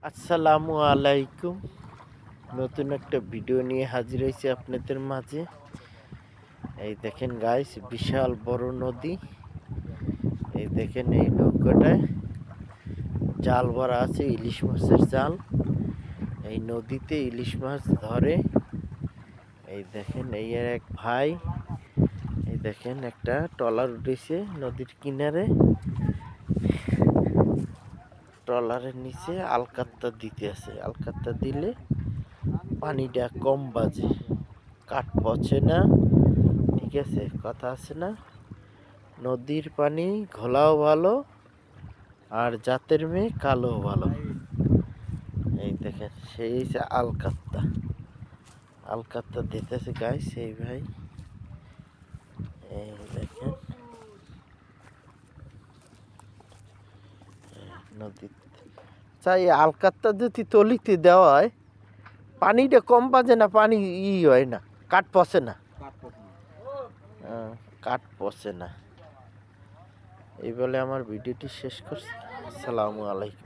আসসালামু আলাইকুম। নতুন একটা ভিডিও নিয়ে হাজির হয়েছি আপনাদের মাঝে। এই দেখেন গাইস, বিশাল বড় নদী। এই দেখেন এই নৌকাটায় জাল ভরা আছে, ইলিশ মাছের জাল। এই নদীতে ইলিশ মাছ ধরে। এই দেখেন এই এক ভাই, এই দেখেন একটা ট্রলার উঠেছে নদীর কিনারে। ট্রলারের নিচে আলকাত্তা দিতে আছে, আলকাত্তা দিলে পানিটা কম বাজে, কাঠ পচে না। ঠিক আছে, কথা আছে না, নদীর পানি ঘোলাও ভালো আর জাতের মেয়ে কালো ভালো। এই দেখেন সেই যে আলকাত্তা, আলকাত্তা দিতেছে গাই সেই ভাই। এই দেখেন নদী চাই আলকাত্তা যদি তলিতে দেওয়া হয় পানিটা কম বাজে না, পানি হয় না, কাঠ পচে না। কাঠ পচে না। এই বলে আমার ভিডিওটি শেষ করছি। আসসালামু আলাইকুম।